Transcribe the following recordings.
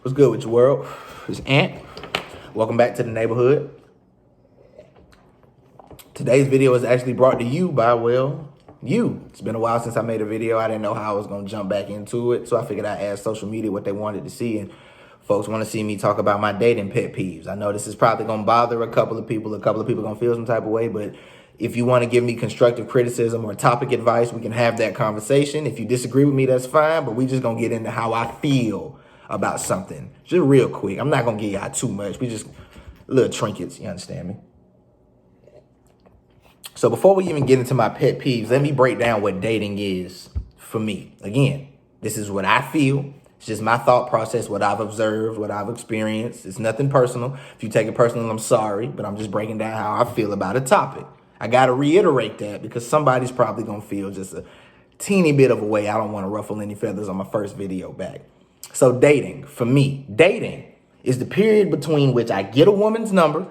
What's good with your world? It's Ant. Welcome back to the neighborhood. Today's video is actually brought to you by, you. It's been a while since I made a video. I didn't know how I was going to jump back into it, so I figured I'd ask social media what they wanted to see, and folks want to see me talk about my dating pet peeves. I know this is probably going to bother a couple of people. A couple of people going to feel some type of way, but if you want to give me constructive criticism or topic advice, we can have that conversation. If you disagree with me, that's fine, but we just going to get into how I feel about something. Just real quick. I'm not going to give y'all too much. We just little trinkets, you understand me? So before we even get into my pet peeves, let me break down what dating is for me. Again, this is what I feel. It's just my thought process, what I've observed, what I've experienced. It's nothing personal. If you take it personal, I'm sorry, but I'm just breaking down how I feel about a topic. I got to reiterate that because somebody's probably going to feel just a teeny bit of a way. I don't want to ruffle any feathers on my first video back. So dating, for me, dating is the period between which I get a woman's number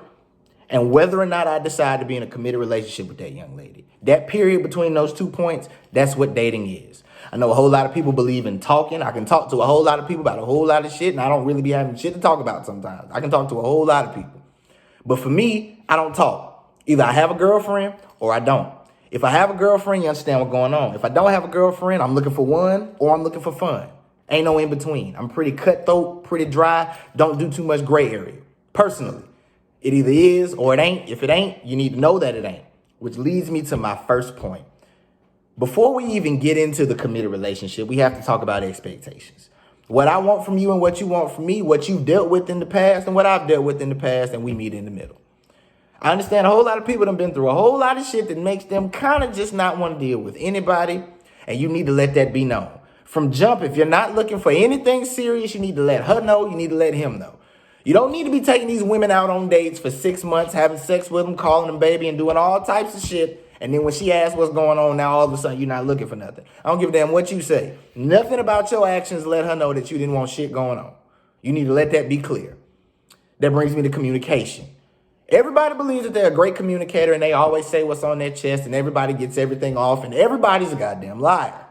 and whether or not I decide to be in a committed relationship with that young lady. That period between those 2 points, that's what dating is. I know a whole lot of people believe in talking. I can talk to a whole lot of people about a whole lot of shit, and I don't really be having shit to talk about sometimes. I can talk to a whole lot of people. But for me, I don't talk. Either I have a girlfriend or I don't. If I have a girlfriend, you understand what's going on. If I don't have a girlfriend, I'm looking for one or I'm looking for fun. Ain't no in between. I'm pretty cutthroat, pretty dry, don't do too much gray area. Personally, it either is or it ain't. If it ain't, you need to know that it ain't, which leads me to my first point. Before we even get into the committed relationship, we have to talk about expectations. What I want from you and what you want from me, what you've dealt with in the past and what I've dealt with in the past, and we meet in the middle. I understand a whole lot of people have been through a whole lot of shit that makes them kind of just not want to deal with anybody, and you need to let that be known. From jump, if you're not looking for anything serious, you need to let her know, you need to let him know. You don't need to be taking these women out on dates for 6 months, having sex with them, calling them baby, and doing all types of shit. And then when she asks what's going on, now all of a sudden you're not looking for nothing. I don't give a damn what you say. Nothing about your actions let her know that you didn't want shit going on. You need to let that be clear. That brings me to communication. Everybody believes that they're a great communicator and they always say what's on their chest and everybody gets everything off and everybody's a goddamn liar.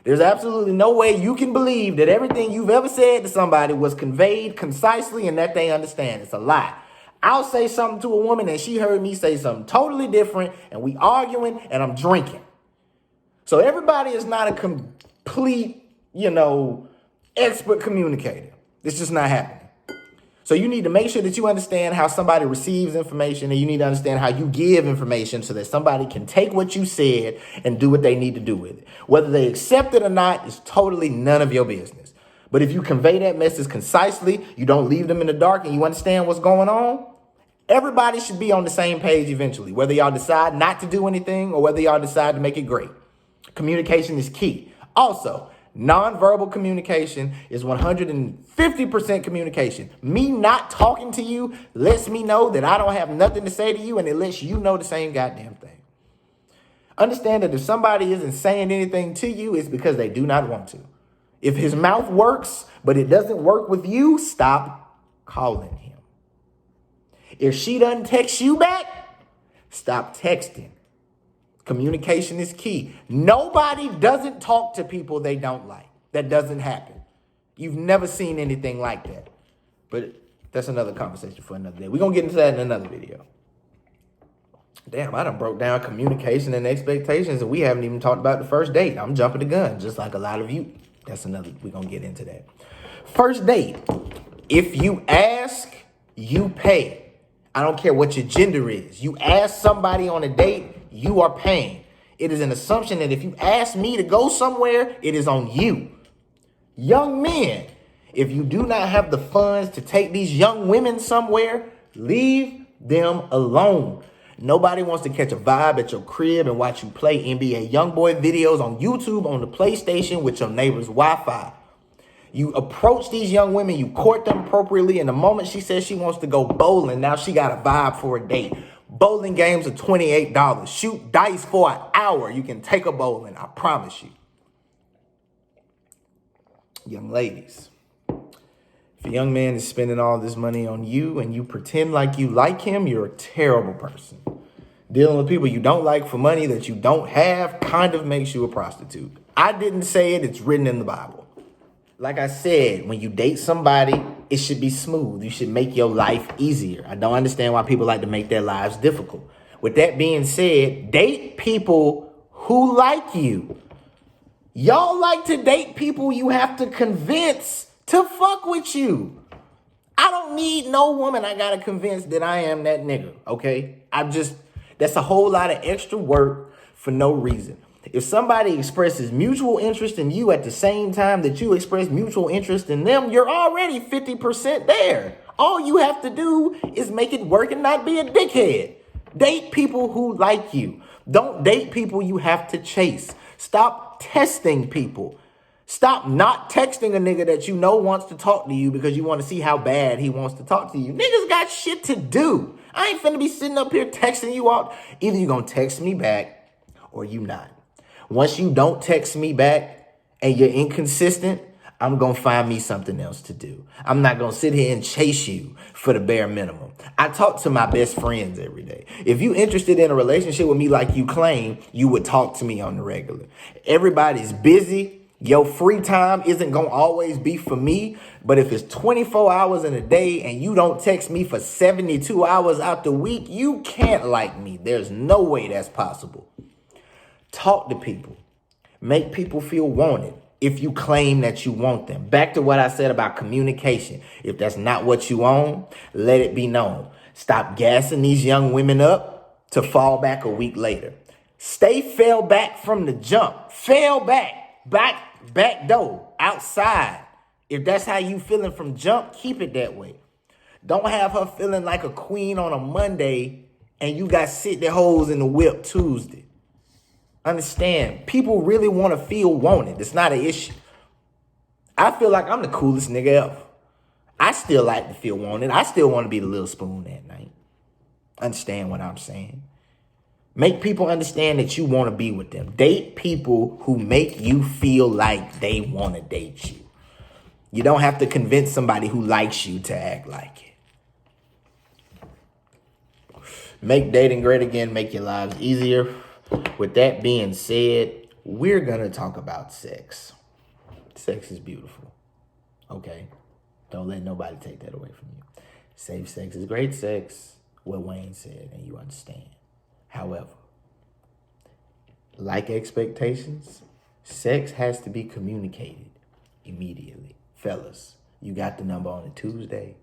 There's absolutely no way you can believe that everything you've ever said to somebody was conveyed concisely and that they understand. It's a lie. I'll say something to a woman and she heard me say something totally different and we arguing and I'm drinking. So everybody is not a complete, expert communicator. It's just not happening. So you need to make sure that you understand how somebody receives information and you need to understand how you give information so that somebody can take what you said and do what they need to do with it. Whether they accept it or not is totally none of your business. But if you convey that message concisely, you don't leave them in the dark and you understand what's going on, everybody should be on the same page eventually, whether y'all decide not to do anything or whether y'all decide to make it great. Communication is key. Also, nonverbal communication is 150% communication. Me not talking to you lets me know that I don't have nothing to say to you, and it lets you know the same goddamn thing. Understand that if somebody isn't saying anything to you, it's because they do not want to. If his mouth works, but it doesn't work with you, stop calling him. If she doesn't text you back, stop texting. Communication is key. Nobody doesn't talk to people they don't like. That doesn't happen. You've never seen anything like that. But that's another conversation for another day. We're going to get into that in another video. Damn, I done broke down communication and expectations, and we haven't even talked about the first date. I'm jumping the gun, just like a lot of you. That's another, we're going to get into that. First date. If you ask, you pay. I don't care what your gender is. You ask somebody on a date, you are paying. It is an assumption that if you ask me to go somewhere, it is on you. Young men, if you do not have the funds to take these young women somewhere, leave them alone. Nobody wants to catch a vibe at your crib and watch you play NBA YoungBoy videos on YouTube on the PlayStation with your neighbor's Wi-Fi. You approach these young women, you court them appropriately, and the moment she says she wants to go bowling, now she got a vibe for a date. Bowling games are $28. Shoot dice for an hour. You can take a bowling, I promise you. Young ladies, if a young man is spending all this money on you and you pretend like you like him, you're a terrible person. Dealing with people you don't like for money that you don't have kind of makes you a prostitute. I didn't say it, it's written in the Bible. Like I said, when you date somebody, it should be smooth. You should make your life easier. I don't understand why people like to make their lives difficult. With that being said, date people who like you. Y'all like to date people you have to convince to fuck with you. I don't need no woman I gotta convince that I am that nigga, okay? That's a whole lot of extra work for no reason. If somebody expresses mutual interest in you at the same time that you express mutual interest in them, you're already 50% there. All you have to do is make it work and not be a dickhead. Date people who like you. Don't date people you have to chase. Stop testing people. Stop not texting a nigga that you know wants to talk to you because you want to see how bad he wants to talk to you. Niggas got shit to do. I ain't finna be sitting up here texting you out. Either you gonna text me back or you not. Once you don't text me back and you're inconsistent, I'm going to find me something else to do. I'm not going to sit here and chase you for the bare minimum. I talk to my best friends every day. If you interested in a relationship with me like you claim, you would talk to me on the regular. Everybody's busy. Your free time isn't going to always be for me. But if it's 24 hours in a day and you don't text me for 72 hours out the week, you can't like me. There's no way that's possible. Talk to people. Make people feel wanted if you claim that you want them. Back to what I said about communication. If that's not what you own, let it be known. Stop gassing these young women up to fall back a week later. Stay fell back from the jump. Fell back door, outside. If that's how you feeling from jump, keep it that way. Don't have her feeling like a queen on a Monday and you got sit their hoes in the whip Tuesday. Understand, people really want to feel wanted. It's not an issue. I feel like I'm the coolest nigga ever. I still like to feel wanted. I still want to be the little spoon that night. Understand what I'm saying? Make people understand that you want to be with them. Date people who make you feel like they want to date you. You don't have to convince somebody who likes you to act like it. Make dating great again. Make your lives easier. With that being said, we're going to talk about sex. Sex is beautiful. Okay? Don't let nobody take that away from you. Safe sex is great sex, what Wayne said, and you understand. However, like expectations, sex has to be communicated immediately. Fellas, you got the number on a Tuesday.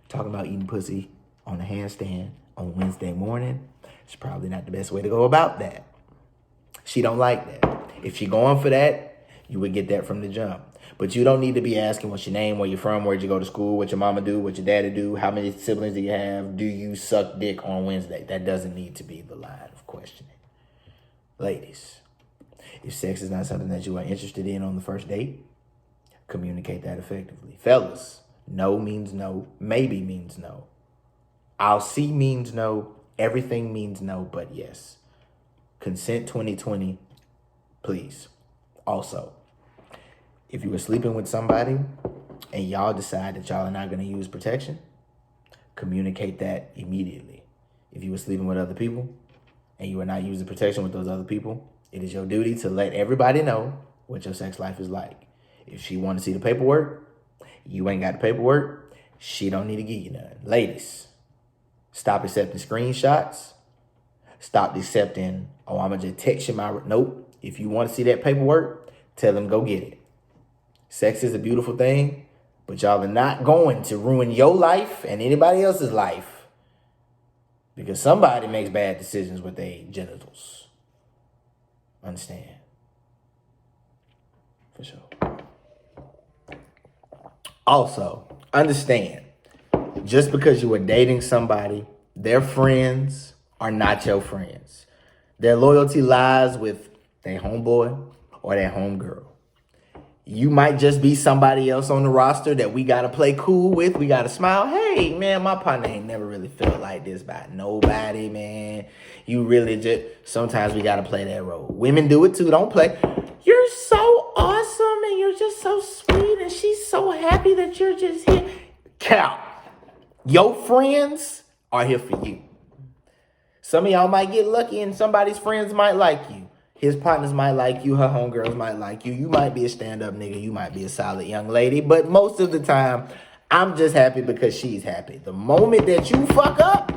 Talking about eating pussy on a handstand on Wednesday morning. It's probably not the best way to go about that. She don't like that. If she going for that, you would get that from the jump. But you don't need to be asking what's your name, where you're from, where'd you go to school, what your mama do, what your daddy do, how many siblings do you have, do you suck dick on Wednesday? That doesn't need to be the line of questioning. Ladies, if sex is not something that you are interested in on the first date, communicate that effectively. Fellas, no means no, maybe means no. I'll see means no. Everything means no, but yes. Consent 2020, please. Also, if you were sleeping with somebody and y'all decide that y'all are not going to use protection, communicate that immediately. If you were sleeping with other people and you are not using protection with those other people, it is your duty to let everybody know what your sex life is like. If she want to see the paperwork, you ain't got the paperwork, she don't need to give you none. Ladies, stop accepting screenshots. Stop accepting, oh, I'm going to just text you my... Nope. If you want to see that paperwork, tell them go get it. Sex is a beautiful thing, but y'all are not going to ruin your life and anybody else's life because somebody makes bad decisions with their genitals. Understand? For sure. Also, understand, just because you are dating somebody, their friends are not your friends. Their loyalty lies with their homeboy or their homegirl. You might just be somebody else on the roster that we got to play cool with. We got to smile. Hey, man, my partner ain't never really felt like this by nobody, man. You really just, sometimes we got to play that role. Women do it too. Don't play. You're so awesome and you're just so sweet and she's so happy that you're just here. Count. Your friends are here for you. Some of y'all might get lucky and somebody's friends might like you. His partners might like you. Her homegirls might like you. You might be a stand-up nigga. You might be a solid young lady. But most of the time, I'm just happy because she's happy. The moment that you fuck up,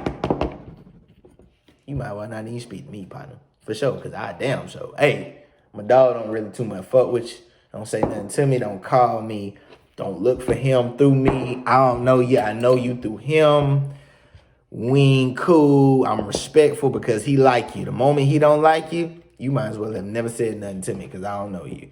you might well not even speak to me, partner. For sure, because I damn sure. Hey, my dog don't really too much fuck with you. Don't say nothing to me. Don't call me. Don't look for him through me. I don't know you. I know you through him. We ain't cool. I'm respectful because he like you. The moment he don't like you, you might as well have never said nothing to me because I don't know you.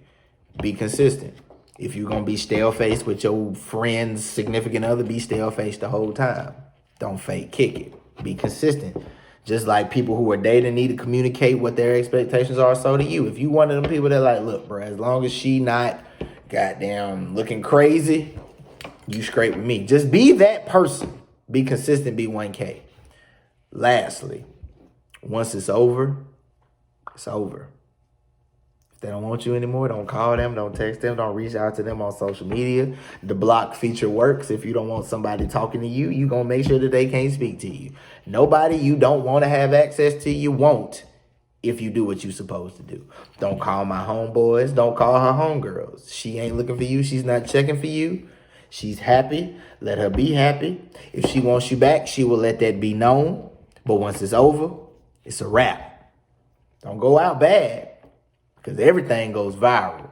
Be consistent. If you're going to be stale-faced with your friend's significant other, be stale-faced the whole time. Don't fake kick it. Be consistent. Just like people who are dating need to communicate what their expectations are, so do you. If you one of them people that like, look, bro, as long as she not goddamn looking crazy, you straight with me. Just be that person. Be consistent, be 1K. Lastly, once it's over, it's over. If they don't want you anymore, don't call them, don't text them, don't reach out to them on social media. The block feature works. If you don't want somebody talking to you, you're going to make sure that they can't speak to you. Nobody you don't want to have access to you won't if you do what you're supposed to do. Don't call my homeboys. Don't call her homegirls. She ain't looking for you. She's not checking for you. She's happy. Let her be happy. If she wants you back, she will let that be known. But once it's over, it's a wrap. Don't go out bad because everything goes viral.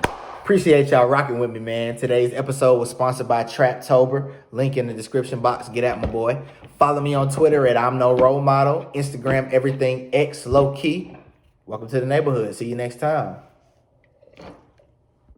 Appreciate y'all rocking with me, man. Today's episode was sponsored by Traptober. Link in the description box. Get at my boy. Follow me on Twitter at I'm No Role Model. Instagram, everythingxlowkey. Welcome to the neighborhood. See you next time.